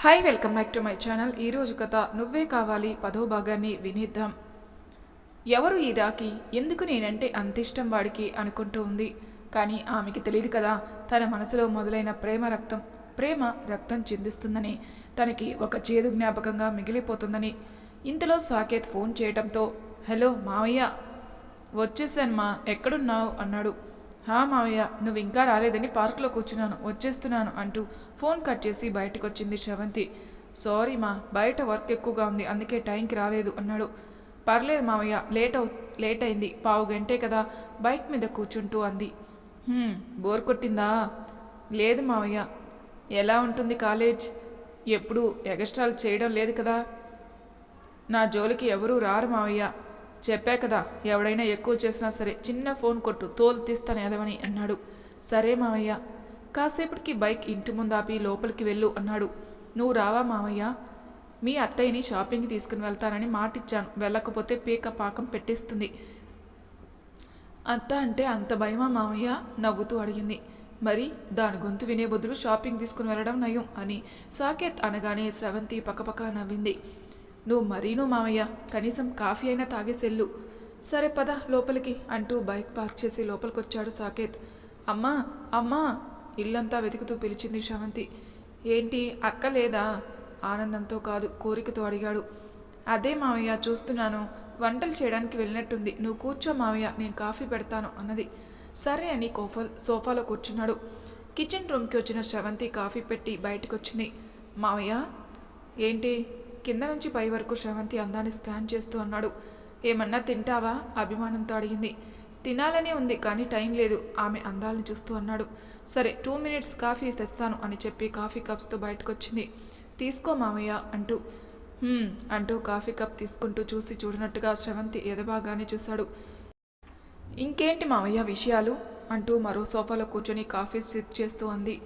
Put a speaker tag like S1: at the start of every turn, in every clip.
S1: Hi welcome back to my channel. ఈరోజు కథ నువ్వే కావాలి 10వ భాగాన్ని వినిద్దాం. ఎవరు ఈ రాఖీ, ఎందుకు నేనంటే అంత ఇష్టం వాడికి అనుకుంటూ ఉంది. కానీ ఆమెకి తెలియదు కదా, తన మనసులో మొదలైన ప్రేమ రక్తం చిందిస్తుందని, తనకి ఒక చేదు జ్ఞాపకంగా మిగిలిపోతుందని. ఇంతలో సాకేత్ ఫోన్ చేయడంతో, హలో మావయ్య, వచ్చేసాను మా, ఎక్కడున్నావు అన్నాడు. మావయ్య, నువ్వు ఇంకా రాలేదని పార్క్లో కూర్చున్నాను, వచ్చేస్తున్నాను అంటూ ఫోన్ కట్ చేసి బయటకు వచ్చింది శ్రవంతి. సారీ మా, బయట వర్క్ ఎక్కువగా ఉంది, అందుకే టైంకి రాలేదు అన్నాడు. పర్లేదు మావయ్య, లేట్ అయింది, పావు గంటే కదా, బైక్ మీద కూర్చుంటూ అంది. బోర్ కొట్టిందా? లేదు మావయ్య. ఎలా ఉంటుంది కాలేజ్? ఎప్పుడు ఎగస్ట్రాలు చేయడం లేదు కదా. నా జోలికి ఎవరూ రారు మావయ్య, చెప్పా కదా, ఎవడైనా ఎక్కువ చేసినా సరే చిన్న ఫోన్ కొట్టు, తోలు తీస్తాను ఎదవని అన్నాడు. సరే మావయ్య. కాసేపటికి బైక్ ఇంటి ముందు ఆపి లోపలికి వెళ్ళు అన్నాడు. నువ్వు రావా మావయ్య? మీ అత్తయ్యని షాపింగ్కి తీసుకుని వెళ్తానని మాటిచ్చాను, వెళ్ళకపోతే పీక పాకం పెట్టేస్తుంది. అత్త అంటే అంత భయమా మావయ్య? నవ్వుతూ అడిగింది. మరి దాని గొంతు వినే బదులు షాపింగ్ తీసుకుని వెళ్ళడం నయం అని సాకేత్ అనగానే శ్రవంతి పక్కపక్క నవ్వింది. నువ్వు మరీను మావయ్య, కనీసం కాఫీ అయినా తాగేసెళ్ళు. సరే పద లోపలికి అంటూ బైక్ పార్క్ చేసి లోపలికొచ్చాడు సాకేత్. అమ్మా అమ్మా, ఇల్లంతా వెతుకుతూ పిలిచింది శ్రవంతి. ఏంటి అక్క లేదా? ఆనందంతో కాదు, కోరికతో అడిగాడు. అదే మావయ్య చూస్తున్నాను, వంటలు చేయడానికి వెళ్ళినట్టుంది, నువ్వు కూర్చో మావయ్య, నేను కాఫీ పెడతాను అన్నది. సరే అని సోఫాలో కూర్చున్నాడు. కిచెన్ రూమ్కి వచ్చిన శ్రవంతి కాఫీ పెట్టి బయటకు వచ్చింది. మావయ్య ఏంటి? కింద నుంచి పై వరకు శ్రవంతి అందాన్ని స్కాన్ చేస్తూ అన్నాడు. ఏమన్నా తింటావా? అభిమానంతో అడిగింది. తినాలనే ఉంది కానీ టైం లేదు, ఆమె అందాలను చూస్తూ అన్నాడు. సరే 2 minutes కాఫీ తెస్తాను అని చెప్పి కాఫీ కప్స్తో బయటకు వచ్చింది. తీసుకో మావయ్య అంటూ కాఫీ కప్ తీసుకుంటూ చూసి చూడనట్టుగా శ్రవంతి ఎదబాగానే చూశాడు. ఇంకేంటి మావయ్య విషయాలు అంటూ మరో సోఫాలో కూర్చొని కాఫీ సిప్ చేస్తూ అంది.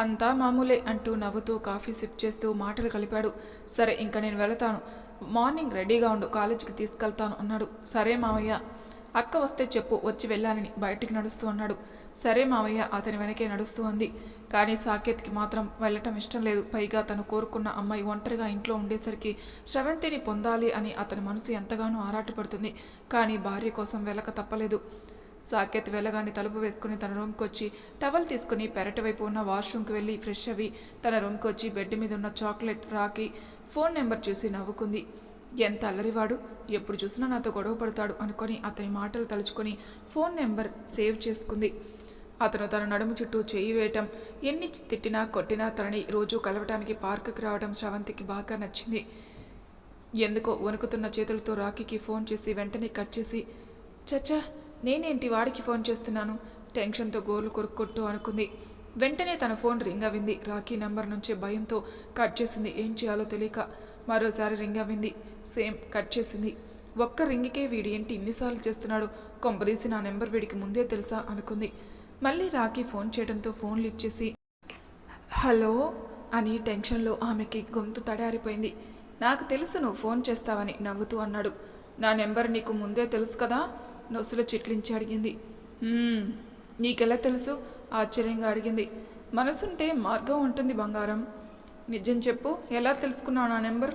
S1: అంతా మామూలే అంటూ నవ్వుతూ కాఫీ సిప్ చేస్తూ మాటలు కలిపాడు. సరే ఇంకా నేను వెళతాను, మార్నింగ్ రెడీగా ఉండు, కాలేజీకి తీసుకెళ్తాను అన్నాడు. సరే మావయ్య. అక్క వస్తే చెప్పు, వచ్చి వెళ్ళాలని బయటికి నడుస్తూ అన్నాడు. సరే మావయ్య అతని వెనకే నడుస్తూ అంది. కానీ సాకేత్కి మాత్రం వెళ్ళటం ఇష్టం లేదు. పైగా తను కోరుకున్న అమ్మాయి ఒంటరిగా ఇంట్లో ఉండేసరికి శ్రవంతిని పొందాలి అని అతని మనసు ఎంతగానో ఆరాటపడుతుంది. కానీ భార్య కోసం వెళ్ళక తప్పలేదు. సాకేత్ వెళ్ళగానే తలుపు వేసుకుని తన రూమ్కి వచ్చి టవల్ తీసుకుని పెరటి వైపు ఉన్న వాష్రూమ్కి వెళ్ళి ఫ్రెష్ అవి తన రూమ్కి వచ్చి బెడ్ మీద ఉన్న చాక్లెట్ రాకి ఫోన్ నెంబర్ చూసి నవ్వుకుంది. ఎంత అల్లరివాడు, ఎప్పుడు చూసినా నాతో గొడవ పడతాడు అనుకొని అతని మాటలు తలుచుకొని ఫోన్ నెంబర్ సేవ్ చేసుకుంది. అతను తన నడుము చుట్టూ చేయి వేయటం, ఎన్ని తిట్టినా కొట్టినా తనని రోజు కలవటానికి పార్కుకి రావడం శ్రవంతికి బాగా నచ్చింది. ఎందుకో వణుకుతున్న చేతులతో రాఖీకి ఫోన్ చేసి వెంటనే కట్ చేసి, చచ్చా నేనేంటి వాడికి ఫోన్ చేస్తున్నాను, టెన్షన్తో గోర్లు కొరుక్కొట్టు అనుకుంది. వెంటనే తన ఫోన్ రింగ్ అవింది. రాఖీ నెంబర్ నుంచి భయంతో కట్ చేసింది. ఏం చేయాలో తెలియక మరోసారి రింగ్ అవింది. సేమ్ కట్ చేసింది. ఒక్క రింగికే వీడి ఏంటి ఇన్నిసార్లు చేస్తున్నాడు, కొంపదీసి నా నెంబర్ వీడికి ముందే తెలుసా అనుకుంది. మళ్ళీ రాఖీ ఫోన్ చేయడంతో ఫోన్ లిఫ్ట్ చేసి హలో అని టెన్షన్లో ఆమెకి గొంతు తడారిపోయింది. నాకు తెలుసు నువ్వు ఫోన్ చేస్తావని నవ్వుతూ అన్నాడు. నా నెంబర్ నీకు ముందే తెలుసు కదా, నొసులు చిట్లించి అడిగింది. నీకెలా తెలుసు? ఆశ్చర్యంగా అడిగింది. మనసుంటే మార్గం ఉంటుంది బంగారం, నిజం చెప్పు, ఎలా తెలుసుకున్నావు నా నెంబర్?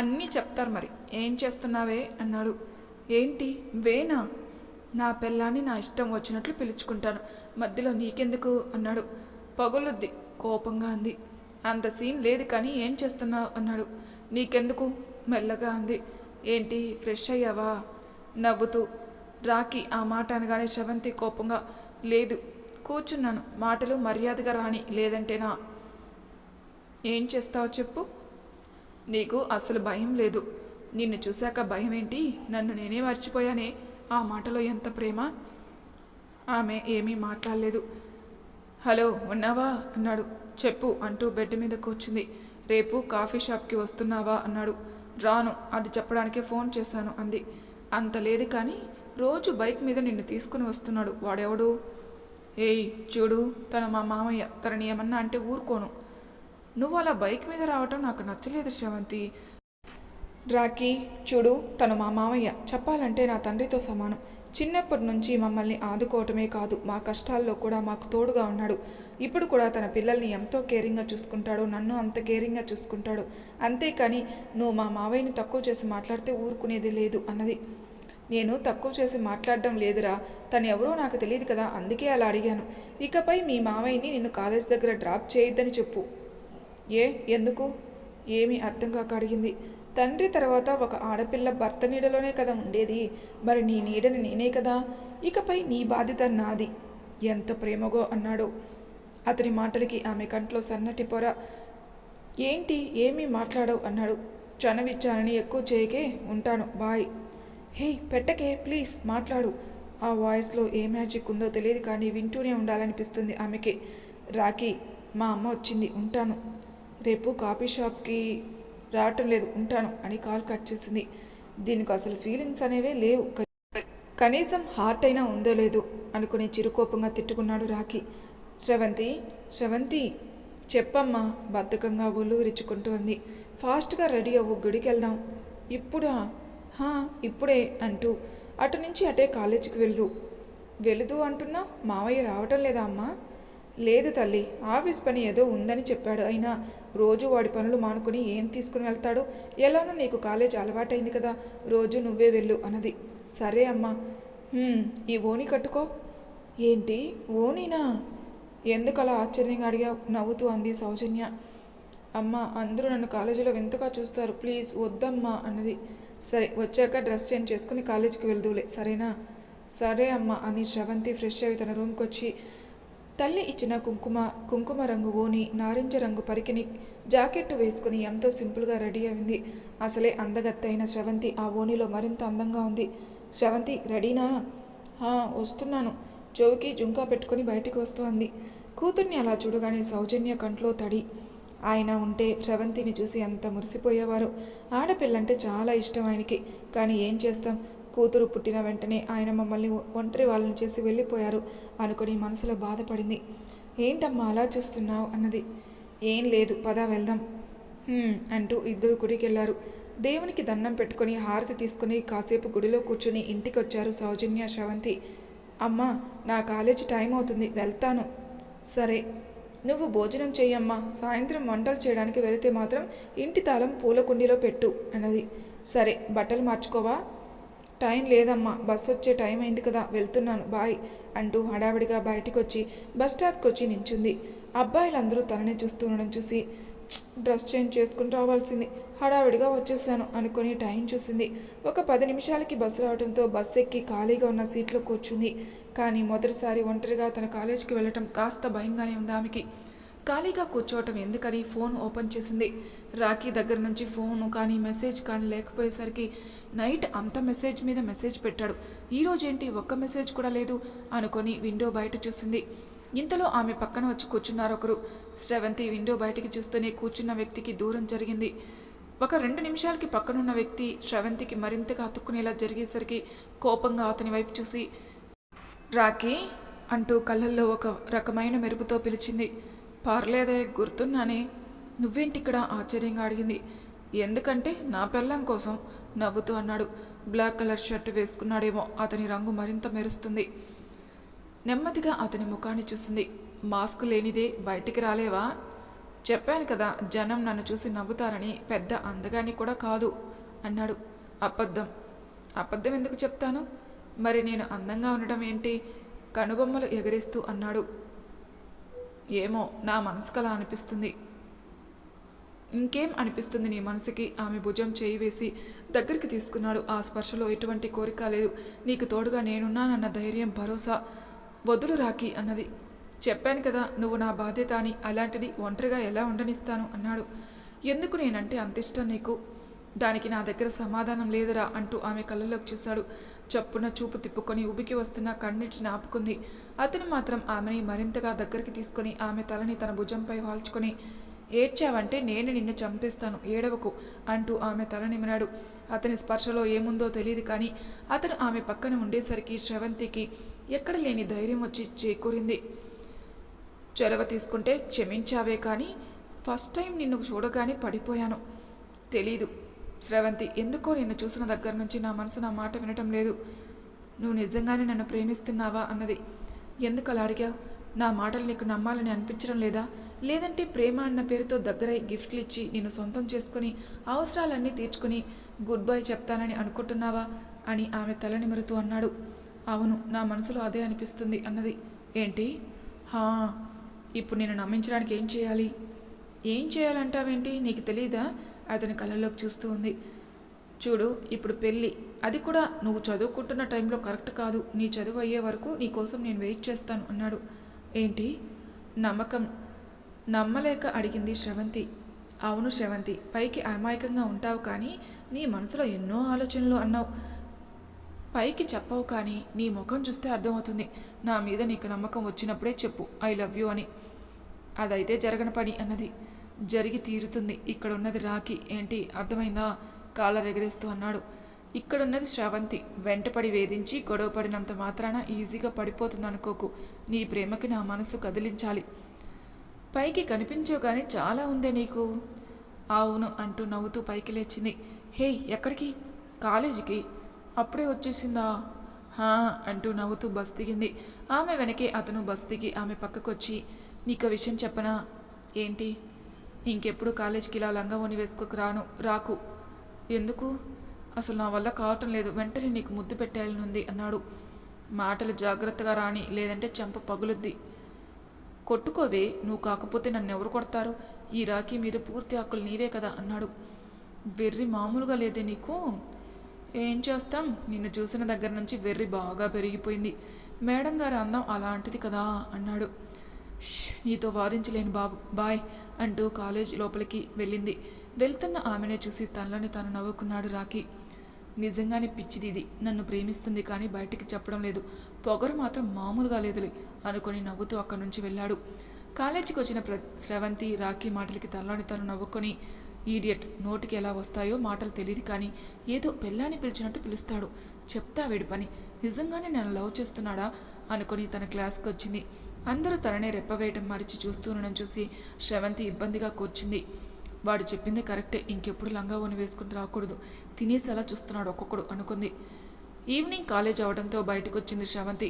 S1: అన్నీ చెప్తారు, మరి ఏం చేస్తున్నావే అన్నాడు. ఏంటి వేనా? నా పెళ్ళాన్ని నా ఇష్టం వచ్చినట్లు పిలుచుకుంటాను, మధ్యలో నీకెందుకు అన్నాడు. పగులుద్ది కోపంగా అంది. అంత సీన్ లేదు కానీ ఏం చేస్తున్నావు అన్నాడు. నీకెందుకు మెల్లగా అంది. ఏంటి ఫ్రెష్ అయ్యావా నవ్వుతూ. రాఖీ ఆ మాట అనగానే శ్రవంతి కోపంగా, లేదు కూర్చున్నాను, మాటలు మర్యాదగా రాని, లేదంటేనా? ఏం చేస్తావో చెప్పు. నీకు అసలు భయం లేదు, నిన్ను చూశాక భయం ఏంటి, నన్ను నేనే మర్చిపోయానే. ఆ మాటలో ఎంత ప్రేమ. ఆమె ఏమీ మాట్లాడలేదు. హలో ఉన్నావా అన్నాడు. చెప్పు అంటూ బెడ్ మీద కూర్చుంది. రేపు కాఫీ షాప్కి వస్తున్నావా అన్నాడు. రాను, అది చెప్పడానికే ఫోన్ చేశాను అంది. అంత లేదు కానీ రోజు బైక్ మీద నిన్ను తీసుకుని వస్తున్నాడు, వాడెవడు? ఏయ్ చూడు, తను మా మామయ్య, తనని ఏమన్నా అంటే ఊరుకోను. నువ్వు అలా బైక్ మీద రావటం నాకు నచ్చలేదు శ్రవంతి. రాఖీ చూడు, తను మా మామయ్య, చెప్పాలంటే నా తండ్రితో సమానం. చిన్నప్పటి నుంచి మమ్మల్ని ఆదుకోవటమే కాదు మా కష్టాల్లో కూడా మాకు తోడుగా ఉన్నాడు. ఇప్పుడు కూడా తన పిల్లల్ని ఎంతో కేరింగ్గా చూసుకుంటాడు, నన్ను అంత కేరింగ్గా చూసుకుంటాడు. అంతేకాని నువ్వు మా మావయ్యని తక్కువ చేసి మాట్లాడితే ఊరుకునేది లేదు అన్నది. నేను తక్కువ చేసి మాట్లాడడం లేదురా, తను ఎవరో నాకు తెలియదు కదా, అందుకే అలా అడిగాను. ఇకపై మీ మావయ్యని నిన్ను కాలేజ్ దగ్గర డ్రాప్ చేయొద్దని చెప్పు. ఎందుకు? ఏమీ అర్థం కాక అడిగింది. తండ్రి తర్వాత ఒక ఆడపిల్ల భర్త నీడలోనే కదా ఉండేది, మరి నీ నీడని నేనే కదా, ఇకపై నీ బాధ్యత నాది. ఎంత ప్రేమగో అన్నాడు. అతని మాటలకి ఆమె కంట్లో సన్నటి పొర. ఏంటి ఏమీ మాట్లాడవు అన్నాడు. చనవిచ్చానని ఎక్కువ చేయకే, ఉంటాను, బాయ్. హే పెట్టకే ప్లీజ్, మాట్లాడు. ఆ వాయిస్లో ఏ మ్యాజిక్ ఉందో తెలియదు కానీ వింటూనే ఉండాలనిపిస్తుంది ఆమెకి. రాఖీ, మా అమ్మ వచ్చింది, ఉంటాను. రేపు కాఫీ షాప్కి రావటం లేదు, ఉంటాను అని కాల్ కట్ చేసింది. దీనికి అసలు ఫీలింగ్స్ అనేవే లేవు, కనీసం హార్ట్ అయినా ఉందో లేదో అనుకుని చిరుకోపంగా తిట్టుకున్నాడు రాఖీ. శ్రవంతి చెప్పమ్మా, బద్ధకంగా ఒళ్ళు విరుచుకుంటూ అంది. ఫాస్ట్గా రెడీ అవ్వు, గుడికి వెళ్దాం. ఇప్పుడా? ఇప్పుడే అంటూ అటు నుంచి అటే కాలేజీకి వెళుదు అంటున్నా, మావయ్య రావటం లేదా అమ్మా? లేదు తల్లి, ఆఫీస్ పని ఏదో ఉందని చెప్పాడు. అయినా రోజు వాడి పనులు మానుకుని ఏం తీసుకుని వెళ్తాడు? ఎలానో నీకు కాలేజ్ అలవాటైంది కదా, రోజు నువ్వే వెళ్ళు అన్నది. సరే అమ్మా. ఈ ఓని కట్టుకో. ఏంటి ఓనీనా? ఎందుకలా ఆశ్చర్యంగా అడిగావు? నవ్వుతూ అంది సౌజన్య. అమ్మ, అందరూ నన్ను కాలేజీలో వింతగా చూస్తారు, ప్లీజ్ వద్దమ్మా అన్నది. సరే, వచ్చాక డ్రెస్ చేంజ్ చేసుకుని కాలేజీకి వెళ్దూలే, సరేనా? సరే అమ్మ అని శ్రవంతి ఫ్రెష్ అవి తన రూమ్కి వచ్చి తల్లి ఇచ్చిన కుంకుమ రంగు ఓని, నారింజ రంగు పరికిని జాకెట్టు వేసుకుని ఎంతో సింపుల్గా రెడీ అయింది. అసలే అందగత్తైన శ్రవంతి ఆ ఓనిలో మరింత అందంగా ఉంది. శ్రవంతి రెడీనా? వస్తున్నాను. చెవికి జుంకా పెట్టుకుని బయటికి వస్తూ అంది. కూతుర్ని అలా చూడగానే సౌజన్య కంట్లో తడి. ఆయన ఉంటే శ్రవంతిని చూసి అంత మురిసిపోయేవారు. ఆడపిల్లంటే చాలా ఇష్టం ఆయనకి. కానీ ఏం చేస్తాం, కూతురు పుట్టిన వెంటనే ఆయన మమ్మల్ని ఒంటరి వాళ్ళని చేసి వెళ్ళిపోయారు అనుకుని మనసులో బాధపడింది. ఏంటమ్మా అలా చూస్తున్నావు అన్నది. ఏం లేదు, పద వెళ్దాం అంటూ ఇద్దరు గుడికి వెళ్ళారు. దేవునికి దండం పెట్టుకుని హారతి తీసుకుని కాసేపు గుడిలో కూర్చుని ఇంటికి వచ్చారు సౌజన్య, శ్రవంతి. అమ్మా, నా కాలేజీ టైం అవుతుంది, వెళ్తాను. సరే, నువ్వు భోజనం చెయ్యమ్మా, సాయంత్రం వంటలు చేయడానికి వెళితే మాత్రం ఇంటి తాళం పూల కుండీలో పెట్టు అన్నది. సరే, బట్టలు మార్చుకోవా? టైం లేదమ్మా, బస్సు వచ్చే టైం అయింది కదా, వెళ్తున్నాను, బాయ్ అంటూ హడావిడిగా బయటికి వచ్చి బస్ స్టాప్కి వచ్చి నించుంది. అబ్బాయిలందరూ తనని చూస్తూ ఉండడం చూసి డ్రెస్ చేంజ్ చేసుకుని రావాల్సింది, హడావిడిగా వచ్చేసాను అనుకుని టైం చూసింది. ఒక 10 నిమిషాలకి బస్సు రావడంతో బస్సు ఎక్కి ఖాళీగా ఉన్న సీట్లో కూర్చుంది. కానీ మొదటిసారి ఒంటరిగా తన కాలేజీకి వెళ్ళటం కాస్త భయంగానే ఉంది ఆమెకి. ఖాళీగా కూర్చోవటం ఎందుకని ఫోన్ ఓపెన్ చేసింది. రాఖీ దగ్గర నుంచి ఫోను కానీ మెసేజ్ కానీ లేకపోయేసరికి నైట్ అంత మెసేజ్ మీద మెసేజ్ పెట్టాడు, ఈరోజేంటి ఒక్క మెసేజ్ కూడా లేదు అనుకొని విండో బయట చూసింది. ఇంతలో ఆమె పక్కన వచ్చి కూర్చున్నారు ఒకరు. శ్రవంతి విండో బయటికి చూస్తూనే కూర్చున్న వ్యక్తికి దూరం జరిగింది. ఒక 2 నిమిషాలకి పక్కనున్న వ్యక్తి శ్రవంతికి మరింతగా అతుక్కునేలా జరిగేసరికి కోపంగా అతని వైపు చూసి రాఖీ అంటూ కళ్ళల్లో ఒక రకమైన మెరుపుతో పిలిచింది. పర్లేదే, గుర్తున్నానే, నువ్వేంటిక్కడ ఆశ్చర్యంగా అడిగింది. ఎందుకంటే నా పెళ్ళం కోసం నవ్వుతూ అన్నాడు. బ్లాక్ కలర్ షర్ట్ వేసుకున్నాడేమో, అతని రంగు మరింత మెరుస్తుంది. నెమ్మదిగా అతని ముఖాన్ని చూసింది. మాస్క్ లేనిదే బయటికి రాలేవా? చెప్పాను కదా, జనం నన్ను చూసి నవ్వుతారని, పెద్ద అందగాన్ని కూడా కాదు అన్నాడు. అబద్ధం ఎందుకు చెప్తాను? మరి నేను అందంగా ఉండడం ఏంటి? కనుబొమ్మలు ఎగరేస్తూ అన్నాడు. ఏమో, నా మనసుకు అలా అనిపిస్తుంది. ఇంకేం అనిపిస్తుంది నీ మనసుకి? ఆమె భుజం చేయి వేసి దగ్గరికి తీసుకున్నాడు. ఆ స్పర్శలో ఎటువంటి కోరిక లేదు. నీకు తోడుగా నేనున్నానన్న ధైర్యం, భరోసా. వదులు రాఖీ అన్నది. చెప్పాను కదా నువ్వు నా బాధ్యత అని, అలాంటిది ఒంటరిగా ఎలా ఉండనిస్తాను అన్నాడు. ఎందుకు నేనంటే అంత ఇష్టం నీకు? దానికి నా దగ్గర సమాధానం లేదురా అంటూ ఆమె కళ్ళలోకి చూశాడు. చప్పున చూపు తిప్పుకొని ఉబికి వస్తున్న కన్నిటిని ఆపుకుంది. అతను మాత్రం ఆమెని మరింతగా దగ్గరికి తీసుకొని ఆమె తలని తన భుజంపై వాల్చుకొని, ఏడ్చావంటే నేను నిన్ను చంపేస్తాను, ఏడవకు అంటూ ఆమె తల నిమిరాడు. అతని స్పర్శలో ఏముందో తెలియదు కానీ అతను ఆమె పక్కన ఉండేసరికి శ్రవంతికి ఎక్కడ లేని ధైర్యం వచ్చి చేకూరింది. చొరవ తీసుకుంటే క్షమించావే కానీ ఫస్ట్ టైం నిన్ను చూడగానే పడిపోయాను. తెలీదు శ్రవంతి, ఎందుకో నిన్ను చూసిన దగ్గర నుంచి నా మనసు నా మాట వినటం లేదు. నువ్వు నిజంగానే నన్ను ప్రేమిస్తున్నావా అన్నది. ఎందుకు అలా అడిగావు? నా మాటలు నీకు నమ్మాలని అనిపించడం లేదా? లేదంటే ప్రేమ అన్న పేరుతో దగ్గరై గిఫ్ట్లు ఇచ్చి నిన్ను సొంతం చేసుకుని అవసరాలన్నీ తీర్చుకుని గుడ్ బై చెప్తానని అనుకుంటున్నావా అని ఆమె తల నిమురుతూ అన్నాడు. అవును, నా మనసులో అదే అనిపిస్తుంది అన్నది. ఏంటి? హా, ఇప్పుడు నేను నమ్మించడానికి ఏం చేయాలి? ఏం చేయాలంటావేంటి? నీకు తెలీదా? అతని కళ్ళలోకి చూస్తూ ఉంది. చూడు, ఇప్పుడు పెళ్ళి, అది కూడా నువ్వు చదువుకుంటున్న టైంలో కరెక్ట్ కాదు. నీ చదువు అయ్యే వరకు నీ కోసం నేను వెయిట్ చేస్తాను అన్నాడు. ఏంటి? నమ్మలేక అడిగింది శ్రవంతి. అవును శ్రవంతి, పైకి అమాయకంగా ఉంటావు కానీ నీ మనసులో ఎన్నో ఆలోచనలు అన్నావు. పైకి చెప్పవు కానీ నీ ముఖం చూస్తే అర్థమవుతుంది. నా మీద నీకు నమ్మకం వచ్చినప్పుడే చెప్పు ఐ లవ్ యూ అని. అదైతే జరగని పని అన్నది. జరిగి తీరుతుంది. ఇక్కడున్నది రాఖీ. ఏంటి అర్థమైందా? కాళ్ళ ఎగరేస్తూ అన్నాడు. ఇక్కడున్నది శ్రవంతి. వెంటపడి వేధించి గొడవపడినంత మాత్రాన ఈజీగా పడిపోతుంది అనుకోకు. నీ ప్రేమకి నా మనసు కదిలించాలి. పైకి కనిపించవు కానీ చాలా ఉందే నీకు. అవును అంటూ నవ్వుతూ పైకి లేచింది. హే, ఎక్కడికి? కాలేజీకి. అప్పుడే వచ్చేసిందా? హా అంటూ నవ్వుతూ బస్ దిగింది. ఆమె వెనకే అతను బస్ దిగి ఆమె పక్కకొచ్చి, నీకు విషయం చెప్పనా? ఏంటి? ఇంకెప్పుడు కాలేజీకి ఇలా లంగా వేసుకోకు రాకు. ఎందుకు? అసలు నా వల్ల కావటం లేదు. వెంటనే నీకు ముద్దు పెట్టేయాలనుంది అన్నాడు. మాటలు జాగ్రత్తగా రాని, లేదంటే చెంప పగులుద్ది. కొట్టుకోవే, నువ్వు కాకపోతే నన్ను ఎవరు కొడతారు? ఈ రాఖీ మీద పూర్తి హక్కులు నీవే కదా అన్నాడు. వెర్రి మామూలుగా లేదే నీకు. ఏం చేస్తాం, నిన్ను చూసిన దగ్గర నుంచి వెర్రి బాగా పెరిగిపోయింది. మేడం గారి అందం అలాంటిది కదా అన్నాడు. నీతో వాదించలేను బాబు, బాయ్ అంటూ కాలేజ్ లోపలికి వెళ్ళింది. వెళ్తున్న ఆమెనే చూసి తనలోని తాను నవ్వుకున్నాడు రాఖీ. నిజంగానే పిచ్చిది ఇది. నన్ను ప్రేమిస్తుంది కానీ బయటికి చెప్పడం లేదు. పొగరు మాత్రం మామూలుగా లేదులే అనుకుని నవ్వుతూ అక్కడి నుంచి వెళ్ళాడు. కాలేజీకి వచ్చిన శ్రవంతి రాఖీ మాటలకి తనలోని తాను నవ్వుకొని, ఈడియట్, నోటికి ఎలా వస్తాయో మాటలు తెలియదు కానీ ఏదో పెళ్ళాన్ని పిలిచినట్టు పిలుస్తాడు. చెప్తా వీడి పని. నిజంగానే నన్ను లవ్ చేస్తున్నాడా అనుకుని తన క్లాస్కి వచ్చింది. అందరూ తననే రెప్పవేయటం మరిచి చూస్తుండడం చూసి శ్రవంతి ఇబ్బందిగా కూర్చుంది. వాడు చెప్పింది కరెక్టే, ఇంకెప్పుడు లంగా ఓని వేసుకుని రాకూడదు. తినేసి అలా చూస్తున్నాడు ఒక్కొక్కడు అనుకుంది. ఈవినింగ్ కాలేజ్ అవడంతో బయటకు వచ్చింది శ్రవంతి.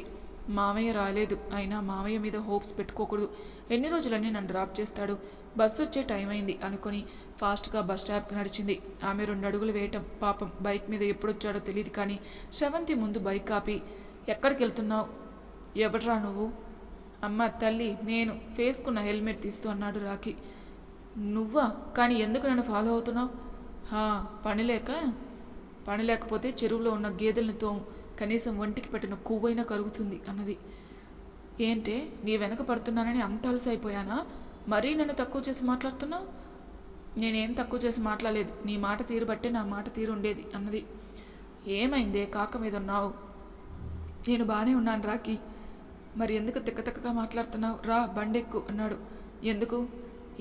S1: మామయ్య రాలేదు. అయినా మామయ్య మీద హోప్స్ పెట్టుకోకూడదు. ఎన్ని రోజులన్నీ నన్ను డ్రాప్ చేస్తాడు. బస్సు వచ్చే టైం అయింది అనుకుని ఫాస్ట్గా బస్ స్టాప్కి నడిచింది. ఆమె 2 అడుగులు వేయటం. పాపం బైక్ మీద ఎప్పుడొచ్చాడో తెలియదు కానీ శ్రవంతి ముందు బైక్ ఆపి, ఎక్కడికి వెళ్తున్నావు? ఎవడ్రా నువ్వు? అమ్మ తల్లి, నేను. ఫేస్కున్న హెల్మెట్ తీస్తూ అన్నాడు రాఖీ. నువ్వా? కానీ ఎందుకు నన్ను ఫాలో అవుతున్నావు? పని లేకపోతే చెరువులో ఉన్న గేదెలను తోము. కనీసం ఒంటికి పెట్టిన కొవ్వైనా కరుగుతుంది అన్నది. ఏంటే, నీ వెనక పడుతున్నానని అంత అలసైపోయానా? మరీ నన్ను తక్కువ చేసి మాట్లాడుతున్నావు? నేనేం తక్కువ చేసి మాట్లాడలేదు. నీ మాట తీరు బట్టే నా మాట తీరు ఉండేది అన్నది. ఏమైందే, కాక మీద ఉన్నావు? నేను బాగానే ఉన్నాను రాఖీ. మరి ఎందుకు తిక్కతిక్కగా మాట్లాడుతున్నావు? రా బండెక్కు అన్నాడు. ఎందుకు?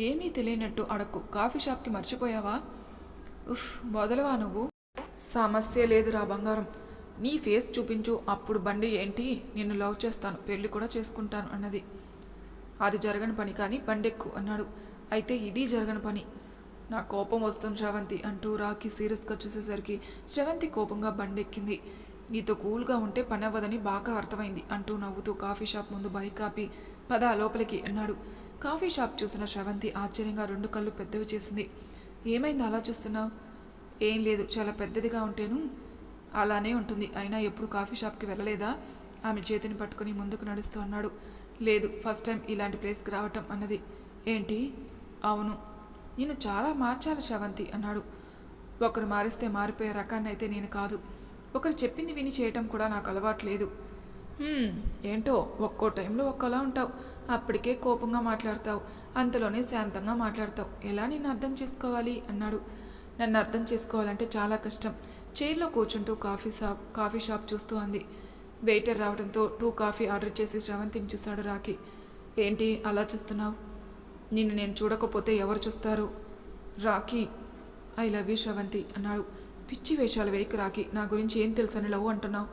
S1: ఏమీ తెలియనట్టు అడక్కు. కాఫీ షాప్కి మర్చిపోయావా? ఉఫ్, వదలవా నువ్వు? సమస్య లేదు రా బంగారం. నీ ఫేస్ చూపించు, అప్పుడు బండి ఏంటి, నిన్ను లవ్ చేస్తాను, పెళ్ళి కూడా చేసుకుంటాను అన్నది. అది జరగని పని కానీ బండెక్కు అన్నాడు. అయితే ఇది జరగని పని. నా కోపం వస్తుంది శ్రవంతి అంటూ రాఖీ సీరియస్గా చూసేసరికి శ్రవంతి కోపంగా బండెక్కింది. నీతో కూల్గా ఉంటే పని అవ్వదని బాగా అర్థమైంది అంటూ నవ్వుతూ కాఫీ షాప్ ముందు బైక్ ఆపి, పద లోపలికి అన్నాడు. కాఫీ షాప్ చూసిన శ్రవంతి ఆశ్చర్యంగా 2 కళ్ళు పెద్దవి చేసింది. ఏమైంది అలా చూస్తున్నావు? ఏం లేదు, చాలా పెద్దదిగా ఉంటేను అలానే ఉంటుంది. అయినా ఎప్పుడు కాఫీ షాప్కి వెళ్ళలేదా? ఆమె చేతిని పట్టుకుని ముందుకు నడుస్తూ అన్నాడు. లేదు, ఫస్ట్ టైం ఇలాంటి ప్లేస్కి రావటం అన్నది. ఏంటి? అవును, నేను చాలా మార్చాలి శ్రవంతి అన్నాడు. ఒకరు మారిస్తే మారిపోయే రకాన్ని అయితే నేను కాదు. ఒకరు చెప్పింది విని చేయటం కూడా నాకు అలవాటు లేదు. ఏంటో, ఒక్కో టైంలో ఒక్కోలా ఉంటావు. అప్పటికే కోపంగా మాట్లాడతావు, అంతలోనే శాంతంగా మాట్లాడతావు. ఎలా నిన్ను అర్థం చేసుకోవాలి అన్నాడు. నన్ను అర్థం చేసుకోవాలంటే చాలా కష్టం. చైర్లో కూర్చుంటూ కాఫీ షాప్ చూస్తూ అంది. వెయిటర్ రావడంతో 2 కాఫీ ఆర్డర్ చేసి శ్రవంతిని చూశాడు రాఖీ. ఏంటి అలా చూస్తున్నావు? నిన్ను నేను చూడకపోతే ఎవరు చూస్తారు? Rakhi, I love you Sravanthi అన్నాడు. పిచ్చి వేషాలు వేయకు రాఖీ. నా గురించి ఏం తెలుసని లవ్ అంటున్నావు?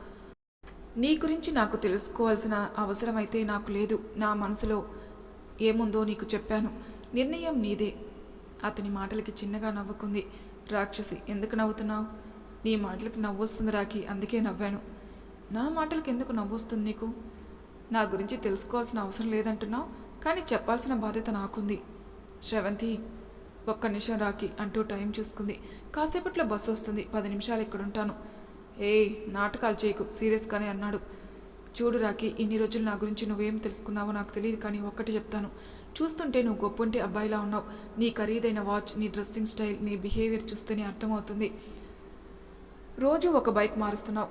S1: నీ గురించి నాకు తెలుసుకోవాల్సిన అవసరం అయితే నాకు లేదు. నా మనసులో ఏముందో నీకు చెప్పాను. నిర్ణయం నీదే. అతని మాటలకి చిన్నగా నవ్వుకుంది. రాక్షసి, ఎందుకు నవ్వుతున్నావు? నీ మాటలకి నవ్వు వస్తుంది రాఖీ, అందుకే నవ్వాను. నా మాటలకి ఎందుకు నవ్వొస్తుంది నీకు? నా గురించి తెలుసుకోవాల్సిన అవసరం లేదంటున్నావు, కానీ చెప్పాల్సిన బాధ్యత నాకుంది. శ్రవంతి, ఒక్క నిమిషం రాకి అంటూ టైం చూసుకుంది. కాసేపట్లో బస్సు వస్తుంది, 10 నిమిషాలు ఇక్కడుంటాను. నాటకాలు చేయకు, సీరియస్గానే అన్నాడు. చూడు రాకి, ఇన్ని రోజులు నా గురించి నువ్వేం తెలుసుకున్నావో నాకు తెలియదు, కానీ ఒక్కటి చెప్తాను. చూస్తుంటే నువ్వు గొప్పంటే అబ్బాయిలా ఉన్నావు. నీ ఖరీదైన వాచ్, నీ డ్రెస్సింగ్ స్టైల్, నీ బిహేవియర్ చూస్తేనే అర్థమవుతుంది. రోజు ఒక బైక్ మారుస్తున్నావు.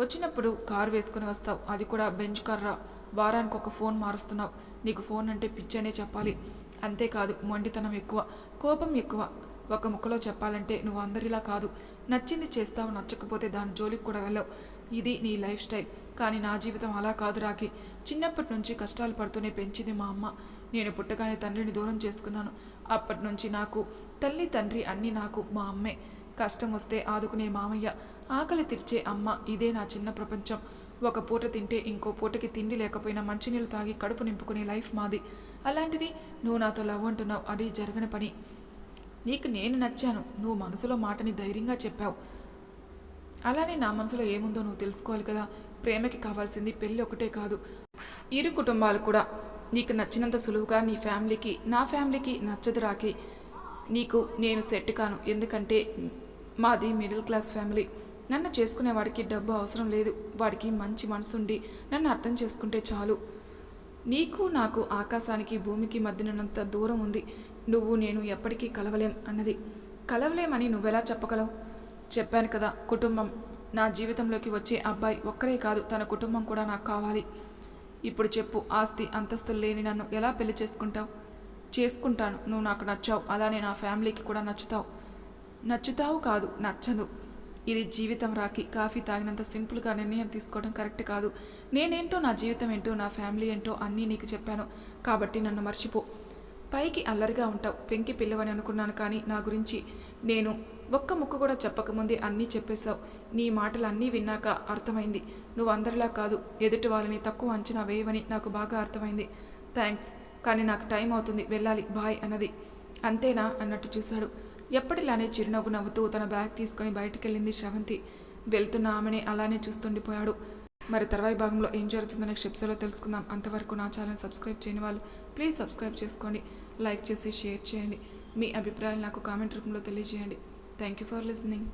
S1: వచ్చినప్పుడు కారు వేసుకుని వస్తావు, అది కూడా బెంచ్ కార్రా. వారానికి ఒక ఫోన్ మారుస్తున్నావు. నీకు ఫోన్ అంటే పిచ్చనే చెప్పాలి. అంతేకాదు, మొండితనం ఎక్కువ, కోపం ఎక్కువ. ఒక ముక్కలో చెప్పాలంటే నువ్వు అందరిలా కాదు. నచ్చింది చేస్తావు, నచ్చకపోతే దాని జోలికి కూడా వెళ్ళవు. ఇది నీ లైఫ్ స్టైల్. కానీ నా జీవితం అలా కాదు రాకి. చిన్నప్పటి నుంచి కష్టాలు పడుతూనే పెంచింది మా అమ్మ. నేను పుట్టగానే తండ్రిని దూరం చేసుకున్నాను. అప్పటి నుంచి నాకు తల్లి తండ్రి అన్నీ నాకు మా అమ్మే. కష్టం వస్తే ఆదుకునే మామయ్య, ఆకలి తీర్చే అమ్మ, ఇదే నా చిన్న ప్రపంచం. ఒక పూట తింటే ఇంకో పూటకి తిండి లేకపోయినా మంచినీళ్ళు తాగి కడుపు నింపుకునే లైఫ్ మాది. అలాంటిది నువ్వు నాతో లవ్ అంటున్నావు, అది జరగని పని. నీకు నేను నచ్చాను, నువ్వు మనసులో మాటని ధైర్యంగా చెప్పావు. అలానే నా మనసులో ఏముందో నువ్వు తెలుసుకోవాలి కదా. ప్రేమకి కావాల్సింది పెళ్ళి ఒకటే కాదు, ఇరు కుటుంబాలు కూడా. నీకు నచ్చినంత సులువుగా నీ ఫ్యామిలీకి, నా ఫ్యామిలీకి నచ్చదు రాకి. నీకు నేను సెట్ కాను, ఎందుకంటే మాది మిడిల్ క్లాస్ ఫ్యామిలీ. నన్ను చేసుకునేవాడికి డబ్బు అవసరం లేదు. వాడికి మంచి మనసుండి నన్ను అర్థం చేసుకుంటే చాలు. నీకు నాకు ఆకాశానికి భూమికి మధ్యనంత దూరం ఉంది. నువ్వు నేను ఎప్పటికీ కలవలేం అన్నది. కలవలేమని నువ్వెలా చెప్పగలవు? చెప్పాను కదా, కుటుంబం. నా జీవితంలోకి వచ్చే అబ్బాయి ఒక్కరే కాదు, తన కుటుంబం కూడా నాకు కావాలి. ఇప్పుడు చెప్పు, ఆస్తి అంతస్తులు లేని నన్ను ఎలా పెళ్లి చేసుకుంటావు? చేసుకుంటాను, నువ్వు నాకు నచ్చావు. అలానే నా ఫ్యామిలీకి కూడా నచ్చుతావు. నచ్చుతావు కాదు, నచ్చదు. ఇది జీవితం రాకి. కాఫీ తాగినంత సింపుల్గా నిర్ణయం తీసుకోవడం కరెక్ట్ కాదు. నేనేంటో, నా జీవితం ఏంటో, నా ఫ్యామిలీ ఏంటో అన్నీ నీకు చెప్పాను. కాబట్టి నన్ను మర్చిపో. పైకి అల్లరిగా ఉంటావు, పెంకి పిల్లవని అనుకున్నాను, కానీ నా గురించి నేను ఒక్క ముక్క కూడా చెప్పకముందే అన్నీ చెప్పేశావు. నీ మాటలు అన్నీ విన్నాక అర్థమైంది, నువ్వు అందరిలా కాదు, ఎదుటి వాళ్ళని తక్కువ అంచనా వేయవని నాకు బాగా అర్థమైంది. థ్యాంక్స్, కానీ నాకు టైం అవుతుంది, వెళ్ళాలి, బాయ్ అన్నది. అంతేనా అన్నట్టు చూశాడు. ఎప్పటిలానే చిరునవ్వు నవ్వుతూ తన బ్యాగ్ తీసుకుని బయటికెళ్ళింది శ్రవంతి. వెళ్తున్న ఆమెనే అలానే చూస్తుండిపోయాడు. మరి తర్వాయి భాగంలో ఏం జరుగుతుందో నెక్స్ట్ ఎపిసోడ్లో తెలుసుకుందాం. అంతవరకు నా ఛానల్ సబ్స్క్రైబ్ చేయని వాళ్ళు ప్లీజ్ సబ్స్క్రైబ్ చేసుకోండి, లైక్ చేసి షేర్ చేయండి. మీ అభిప్రాయాలు నాకు కామెంట్ రూపంలో తెలియజేయండి. Thank you for listening.